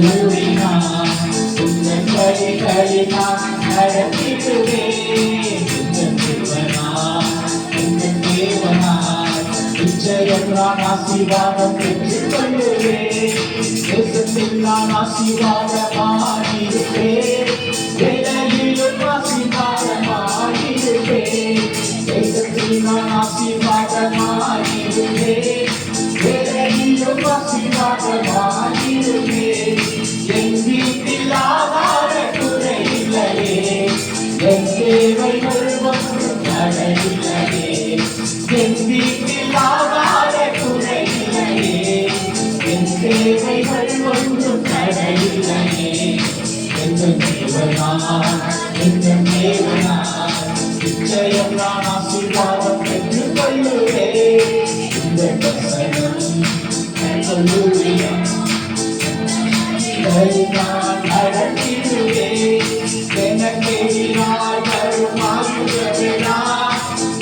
கைகொள்ளுவினான் உங்கள் வழிகளில் நான் நடத்திடுவேன். உங்கள் தேவனாய் நிச்சயம் நான் ஆசீர்வாதம் பெற்றுக் கொள்ளுவேன். தேசத்தில் நான் ஆசீர்வாதமாயிருப்பேன். வேலையிலும் ஆசீர்வாதமாயிருப்பேன். தேசத்தில் நான் ஆசீர்வாதமாயிருப்பேன். வேலையிலும் ஆசீர்வாதமாயிருப்பேன். என் வீட்டில் ஆகார குறை இல்லையே. என் தேவைகள் ஒன்றும் தடையில்லையே. என் வீட்டில் ஆகார குறை இல்லையே. என் தேவைகள் ஒன்றும் தடையில்லையே. எங்கள் தேவனாய் எங்கள் தேவனாய் நிச்சயம் நான் ஆசீர்வாதம் பெற்றுக் கொள்ளுவேன். இந்த வசனம் கைகொள்ளுவினான் நான் நடத்திடுவேன். எனக்கெதிராய் வரும் ஆயுதமெல்லாம்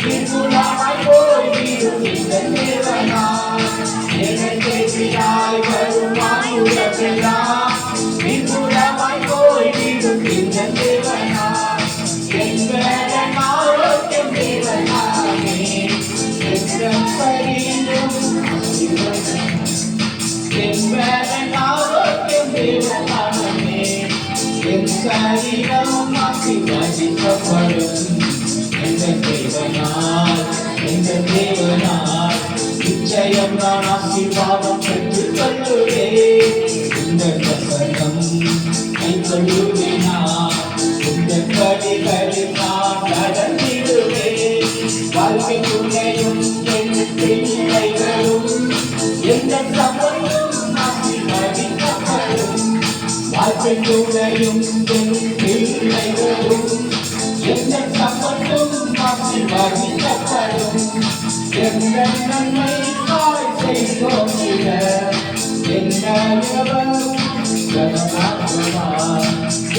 நிர்மூலமாய் போய்விடும் இந்த தேவனாய். எனக்கெதிராய் வரும் ஆயுதமெல்லாம் நிர்மூலமாய் போய்விடும் இந்த தேவனாய். என் வேடன் ஆரோக்கியம் தேவனாமே. என் பரிந்தும் என் வேடன் ஆரோக்கியம் தேவனாமே. என் சரீரம் ஆசீர்வதிக்கப்படும். எங்கள் தேவனாய் எங்கள் தேவனாய் நிச்சயம் நான் ஆசீர்வாதம் பெற்றுக் கொள்ளுவேன். இந்த வசனம் கைகொள்ளுவினான் உங்கள் வழிகளில் நான் நடத்திடுவேன். வாழ்க்கை துணையும் என் பிள்ளைகளும் எங்கள் சபையும் ஆசீர்வதிக்கப்படும். வாழ்க்கை துணையும் என் பிள்ளைகளும் எங்கள் சபையும் ஆசீர்வதிக்கப்படும். எங்கள் நன்மைக்காய் செய்தோம்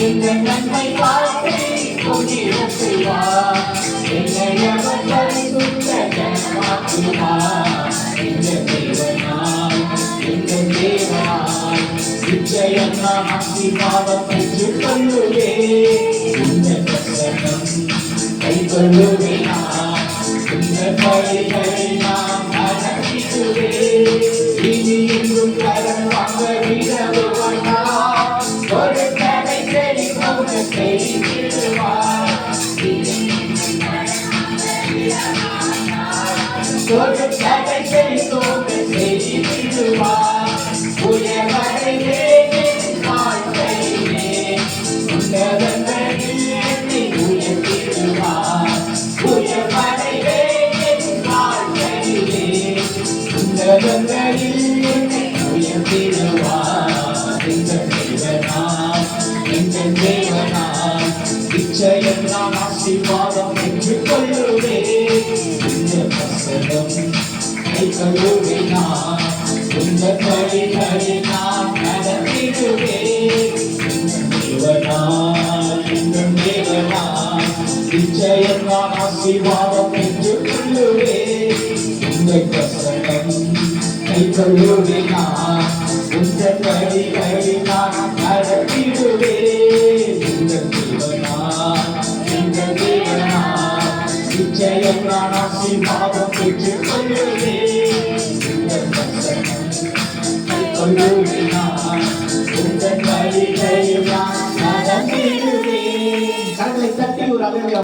எங்கள் நன்மைக்காய் செய்வார். எங்கள் பரிசுத்த ஜனமாக்குவார். எங்கள் தேவனாய் எங்கள் தேவனாய் நிச்சயம் நான் ஆசீர்வாதம் பெற்றுக் கொள்ளுவேன். இந்த வசனம் கைகொள்ளுவினான் உங்கள் வழிகளை நான் நடத்திடுவேன். இனி இன்றும் கடன் வாங்க விடவுவனா. ஒரு கதை செடி போக செய்திடுவார். ஒரு கதை செடி போக செய்திடுவார். உயர்வரை வாழ்க்கையிலே உன்னதங்களில் என்னை உயர்த்திடுவார். உயர்வரை வாழ்க்கையிலே உன்னதங்களில் என்னை உயர்த்திடுவார். எங்கள் தேவனாய் எங்கள் தேவனாய் நிச்சயம் நான் ஆசீர்வாதம் பெற்றுக் கொள்ளுவேன். இந்த வசனம் கைகொள்ளுவினான் உங்கள் வழிகளில் நான் நடத்திடுவேன். எங்கள் தேவனாய் நிச்சயம் நான் ஆசீர்வாதம் பெற்றுக் கொள்ளுவேன். இந்த வசனம் கைகொள்ளுவினான் உங்கள் வழிகளில் நான் நடத்திடுவேன். எங்கள் தேவனாய் நிச்சயம் நான் ஆசீர்வாதம் பெற்றுக் கொள்ளுவேன். இந்த வசனம் கைகொள்ளுவினான் உங்கள் வழிகளில் நான் நடத்திடுவேன். கரங்களை தட்டி ஒரு